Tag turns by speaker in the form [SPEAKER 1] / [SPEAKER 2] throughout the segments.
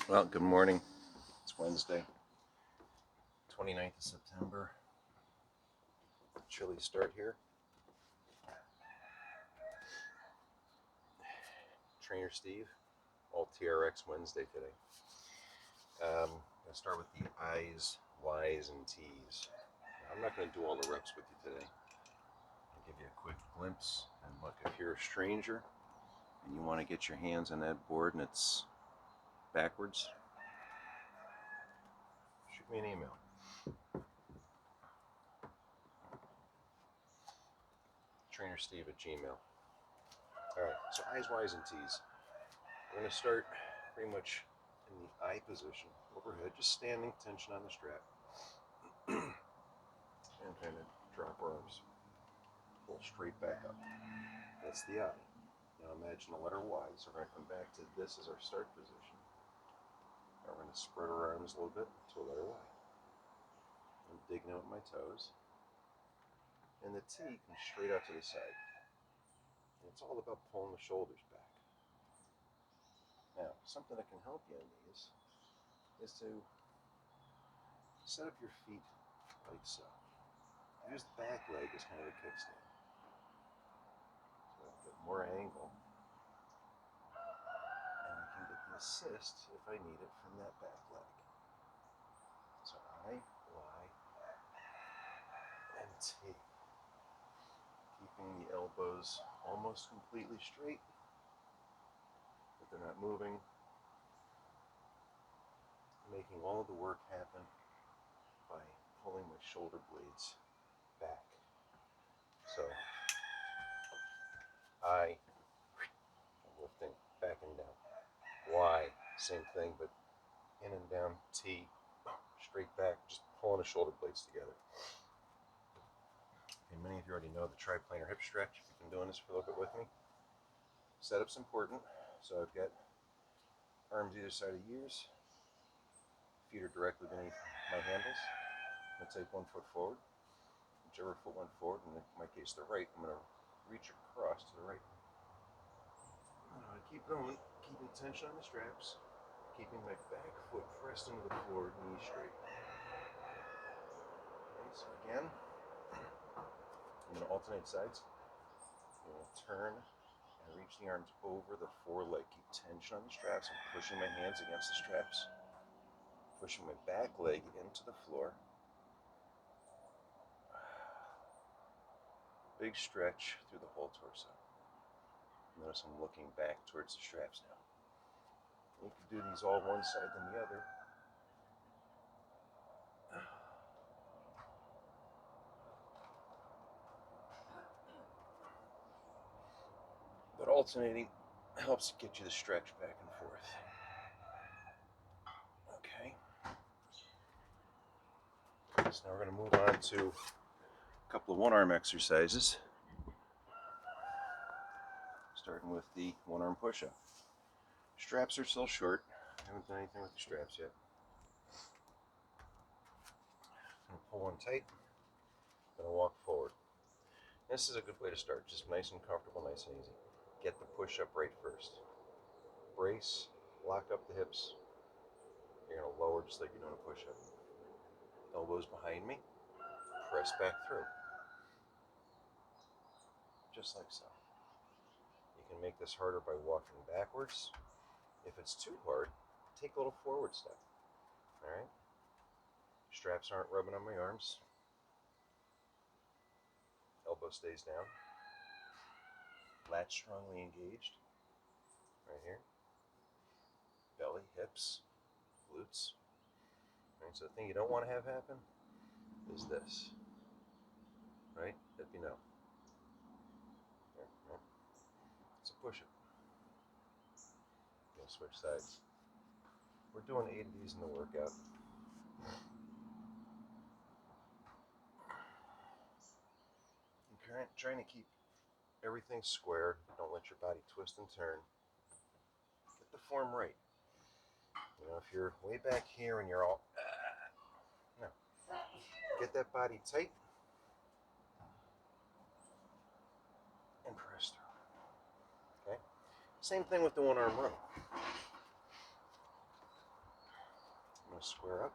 [SPEAKER 1] Well, good morning. It's Wednesday, 29th of September. Chilly start here. Trainer Steve, all TRX Wednesday today. I'm going to start with the I's, Y's, and T's. I'm not going to do all the reps with you today. I'll give you a quick glimpse. And look, if you're a stranger and you want to get your hands on that board and it's backwards, shoot me an email. TrainerSteve@gmail. Alright, so I's, Y's, and T's. We're going to start pretty much in the I position, overhead, just standing, tension on the strap, and kind of drop arms, pull straight back up. That's the I. Now imagine the letter Y, so we're going to come back to this as our start position. Now we're going to spread our arms a little bit to a letter Y. I'm digging out my toes. And the T comes straight out to the side. And it's all about pulling the shoulders back. Now, something that can help you in these is to set up your feet like so. Use the back leg as kind of a kickstand. So I'll get more angle. And I can get the assist if I need it from that back leg. So I, Y, and T. Keeping the elbows almost completely straight, but they're not moving. Making all of the work happen by pulling my shoulder blades back. So I, I'm lifting back and down. Y, same thing, but in and down. T, straight back, just pulling the shoulder blades together. And many of you already know the triplanar hip stretch. If you've been doing this for a little bit with me. Setup's important. So I've got arms either side of the ears. Feet are directly beneath my handles. I'm going to take 1 foot forward. Whichever foot went forward, in my case the right, I'm going to reach across to the right. I'm going to keep going, keeping tension on the straps, keeping my back foot pressed into the floor, knee straight. Okay, so again, I'm going to alternate sides. I'm going to turn and reach the arms over the foreleg. Keep tension on the straps. I'm pushing my hands against the straps, pushing my back leg into the floor. Big stretch through the whole torso. Notice I'm looking back towards the straps now. You can do these all one side than the other. But alternating helps get you the stretch back and forth. Okay. So now we're going to move on to a couple of one-arm exercises. Starting with the one-arm push-up. Straps are still short. I haven't done anything with the straps yet. I'm going to pull one tight. I'm going to walk forward. This is a good way to start. Just nice and comfortable, nice and easy. Get the push-up right first. Brace, lock up the hips. You're going to lower just like you're doing a push-up. Elbows behind me. Press back through. Just like so. You can make this harder by walking backwards. If it's too hard, take a little forward step. Alright? Straps aren't rubbing on my arms. Elbow stays down. Lat strongly engaged. Right here. Belly, hips, glutes. Right? So the thing you don't want to have happen is this. Right? That you know. Right? It's a push-up. You'll switch sides. We're doing 8 of these in the workout. I'm trying to keep everything square. Don't let your body twist and turn. Get the form right. You know, if you're way back here and you're all, no. Get that body tight and press through. Okay? Same thing with the one-arm row. square up,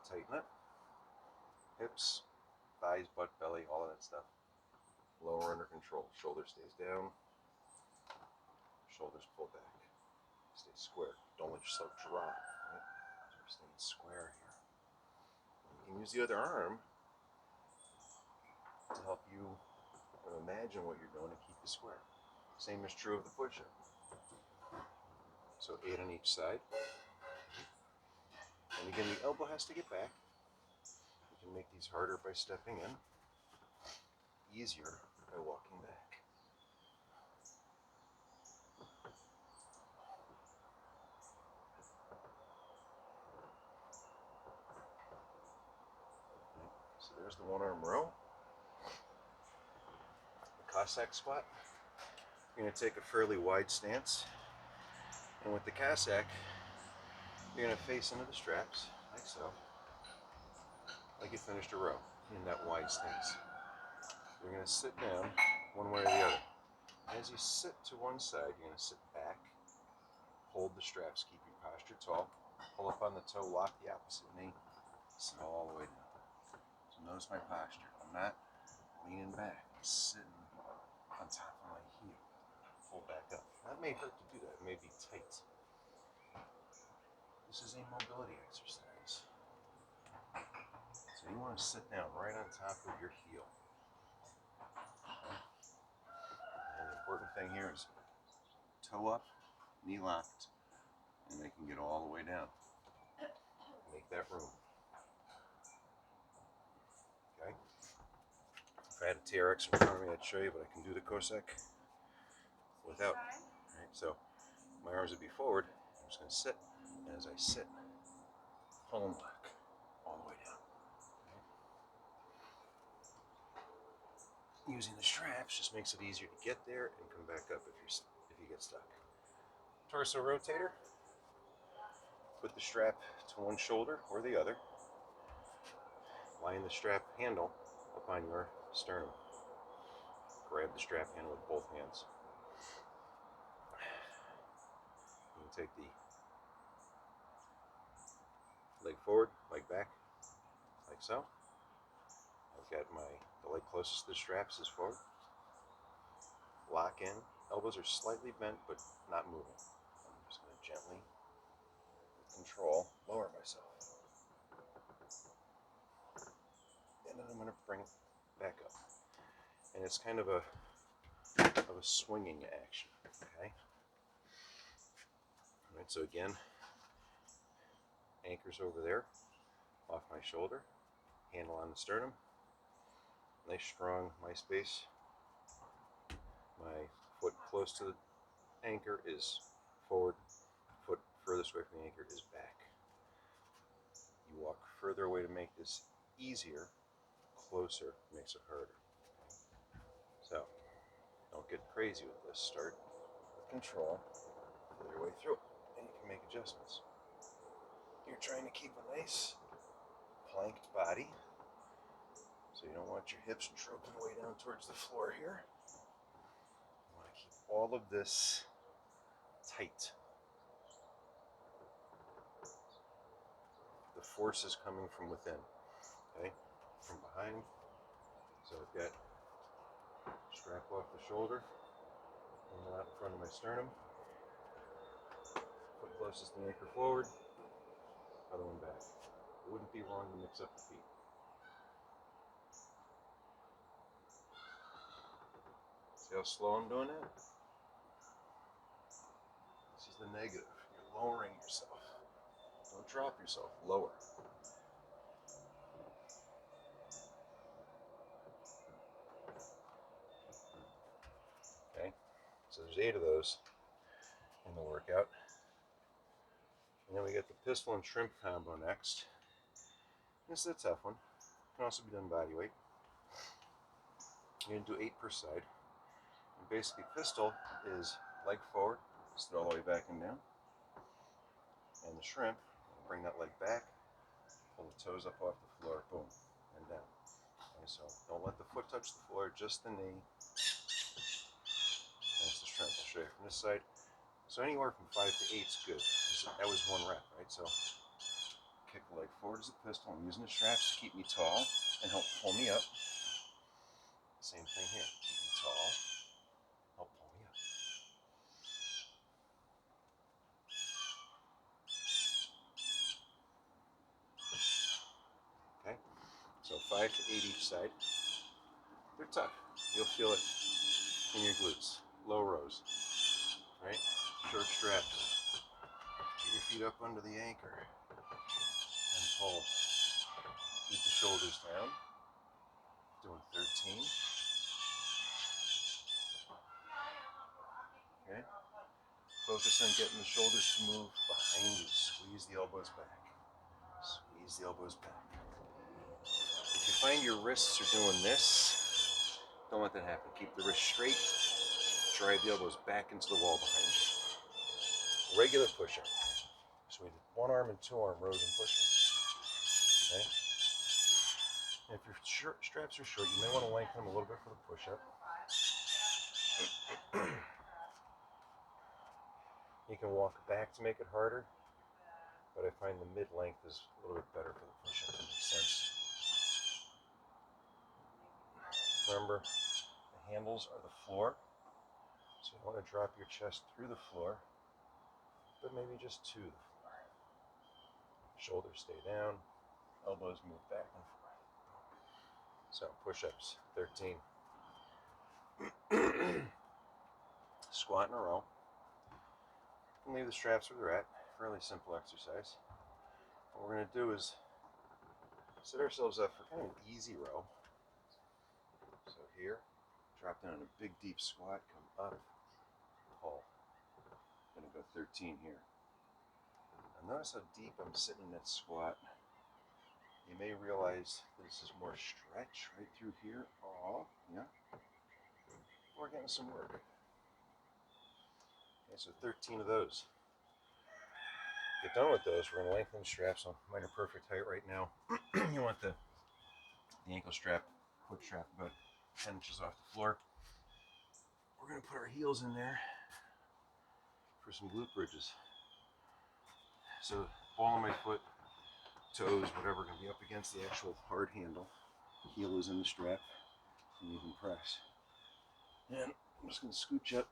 [SPEAKER 1] tighten up, hips, thighs, butt, belly, all of that stuff. Lower under control. Shoulder stays down, shoulders pull back. Stay square. Don't let yourself drop. Right? So we're staying square here. You can use the other arm to help you imagine what you're doing and keep you square. Same is true of the push-up. So 8 on each side. And again, the elbow has to get back. You can make these harder by stepping in, easier by walking back. So there's the one arm row. The Cossack squat. You're going to take a fairly wide stance. And with the Cossack, you're going to face into the straps, like so, like you finished a row in that wide stance. You're going to sit down one way or the other. As you sit to one side, you're going to sit back, hold the straps, keep your posture tall, pull up on the toe, lock the opposite knee, sit all the way down. So notice my posture. I'm not leaning back, I'm sitting on top of my heel. Pull back up. That may hurt to do that, it may be tight. This is a mobility exercise. So you want to sit down right on top of your heel. And the important thing here is toe up, knee locked, and they can get all the way down. Make that room. Okay? If I had a TRX in front of me, I'd show you, but I can do the Cossack without. Right? So my arms would be forward. I'm just going to sit, and as I sit, pull them back all the way down. Okay? Using the straps just makes it easier to get there and come back up if you get stuck. Torso rotator. Put the strap to one shoulder or the other. Line the strap handle upon your sternum. Grab the strap handle with both hands. You can take the leg forward, leg back, like so. I've got the leg closest to the straps is forward. Lock in. Elbows are slightly bent, but not moving. I'm just going to gently, with control, lower myself. And then I'm going to bring it back up. And it's kind of a swinging action. Okay? All right, so again, anchors over there, off my shoulder, handle on the sternum. Nice strong MySpace. My foot close to the anchor is forward, foot furthest away from the anchor is back. You walk further away to make this easier, closer makes it harder. Okay? So, don't get crazy with this. Start with control, feel your way through it, and you can make adjustments. You're trying to keep a nice planked body, so you don't want your hips drooping way down towards the floor here. You want to keep all of this tight. The force is coming from within, okay? From behind. So I've got strap off the shoulder, handle out in front of my sternum, foot closest to the anchor forward, other one back. It wouldn't be wrong to mix up the feet. See how slow I'm doing that? This is the negative. You're lowering yourself. Don't drop yourself. Lower. Okay? So there's 8 of those in the workout. And then we get the pistol and shrimp combo next. This is a tough one. Can also be done body weight. You're going to do 8 per side. And basically, pistol is leg forward, sit all the way back and down. And the shrimp, bring that leg back, pull the toes up off the floor, boom, and down. Okay, so don't let the foot touch the floor, just the knee. That's the shrimp. I'll show you from this side. So anywhere from 5 to 8 is good. That was 1 rep, right? So kick the leg forward as a pistol. I'm using the straps to keep me tall and help pull me up. Same thing here. Keep me tall, help pull me up. Okay, so 5 to 8 each side. They're tough. You'll feel it in your glutes. Low rows, right? Short straps. Get your feet up under the anchor and pull. Keep the shoulders down. Doing 13. Okay. Focus on getting the shoulders to move behind you. Squeeze the elbows back. Squeeze the elbows back. If you find your wrists are doing this, don't let that happen. Keep the wrists straight. Drive the elbows back into the wall behind you. Regular push-up. So we did 1 arm and 2 arm rows and push-ups. Okay? And if your straps are short, you may want to lengthen them a little bit for the push-up. You can walk back to make it harder, but I find the mid-length is a little bit better for the push-up. That makes sense. Remember, the handles are the floor, so you want to drop your chest through the floor, but maybe just to the floor. Shoulders stay down, elbows move back and forth. So, push-ups, 13. Squat in a row. And leave the straps where they're at. Fairly simple exercise. What we're going to do is set ourselves up for kind of an easy row. So here, drop down in a big deep squat, come up, pull. I'm going to go 13 here. Now notice how deep I'm sitting in that squat. You may realize that this is more stretch right through here. Oh, yeah. We're getting some work. Okay, so 13 of those. Get done with those, we're going to lengthen the straps. So mine are perfect height right now. You want the ankle strap, foot strap about 10 inches off the floor. We're going to put our heels in there for some glute bridges. So ball of my foot, toes, whatever, going to be up against the actual hard handle. Heel is in the strap, and you can press. And I'm just going to scooch up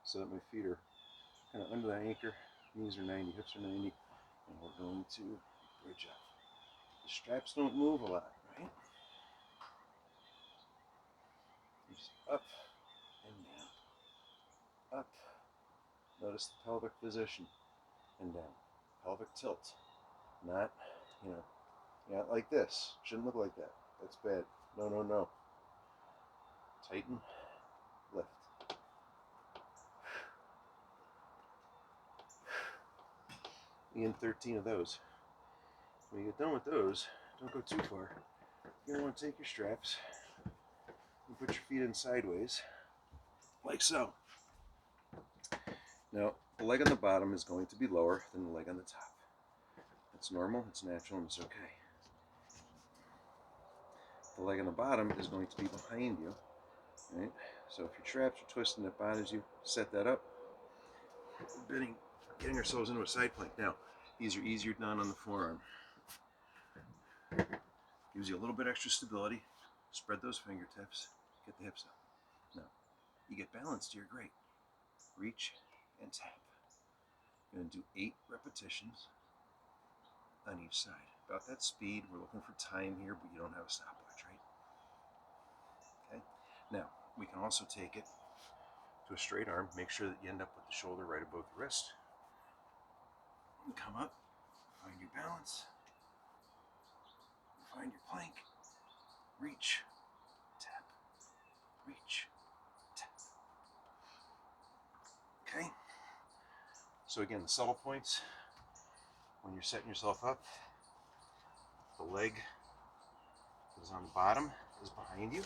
[SPEAKER 1] so that my feet are kind of under the anchor. Knees are 90, hips are 90, and we're going to bridge up. The straps don't move a lot, right? Just up and down. Up. Notice the pelvic position and down. Pelvic tilt. Not, not like this. Shouldn't look like that. That's bad. No, no, no. Tighten. Lift. Again, 13 of those. When you get done with those, don't go too far. You're going to want to take your straps and put your feet in sideways, like so. Now, the leg on the bottom is going to be lower than the leg on the top. It's normal, it's natural, and it's okay. The leg on the bottom is going to be behind you, right? So if your traps are twisting that bothers you, set that up. Getting ourselves into a side plank. Now, these are easier done on the forearm. Gives you a little bit extra stability. Spread those fingertips. Get the hips up. Now, you get balanced here, great. Reach and tap. You're going to do 8 repetitions on each side. About that speed. We're looking for time here, but you don't have a stopwatch, right? Okay. Now, we can also take it to a straight arm. Make sure that you end up with the shoulder right above the wrist. And come up. Find your balance. Find your plank. Reach. Tap. Reach. Tap. Okay. So again, the subtle points. When you're setting yourself up, the leg that is on the bottom is behind you,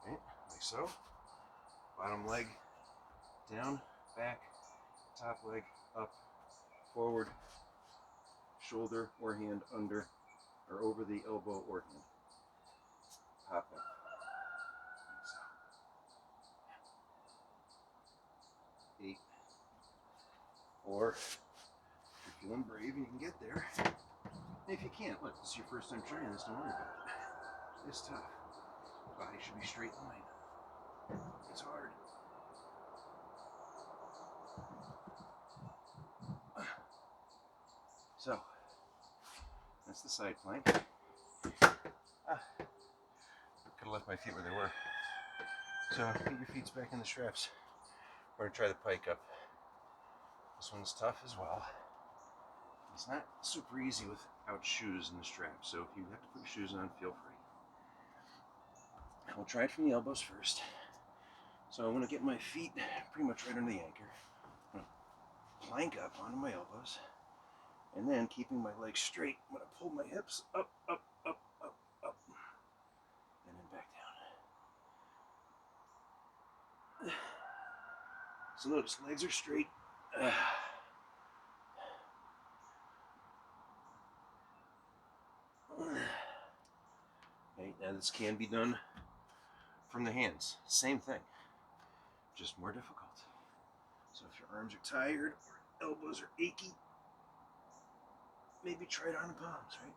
[SPEAKER 1] right? Like so. Bottom leg down, back, top leg up, forward, shoulder or hand under or over the elbow or hand. Pop up. Like so. 8, 4, feeling brave and you can get there. And if you can't, look, this is your first time trying this, don't worry about it. It's tough. Body should be straight line. It's hard. So, that's the side plank. Could have left my feet where they were. So, get your feet back in the straps. We're going to try the pike up. This one's tough as well. It's not super easy without shoes in the straps, so if you have to put your shoes on, feel free. We'll try it from the elbows first. So I want to get my feet pretty much right under the anchor. I'm going to plank up onto my elbows, and then keeping my legs straight, I'm going to pull my hips up, up, up, up, up, and then back down. So notice, legs are straight. Okay, now this can be done from the hands. Same thing, just more difficult. So if your arms are tired or elbows are achy, maybe try it on the palms, right?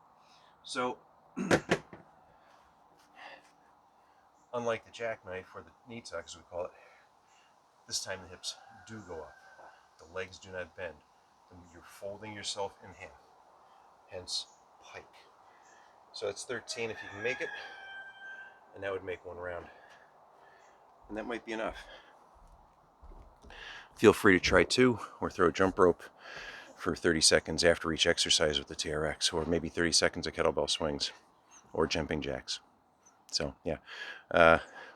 [SPEAKER 1] So, unlike the jackknife or the knee tuck, as we call it, this time the hips do go up. The legs do not bend. You're folding yourself in half, hence pike. So that's 13 if you can make it, and that would make one round. And that might be enough. Feel free to try 2 or throw a jump rope for 30 seconds after each exercise with the TRX, or maybe 30 seconds of kettlebell swings or jumping jacks. So yeah,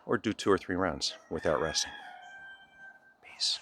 [SPEAKER 1] or do 2 or 3 rounds without resting. Peace.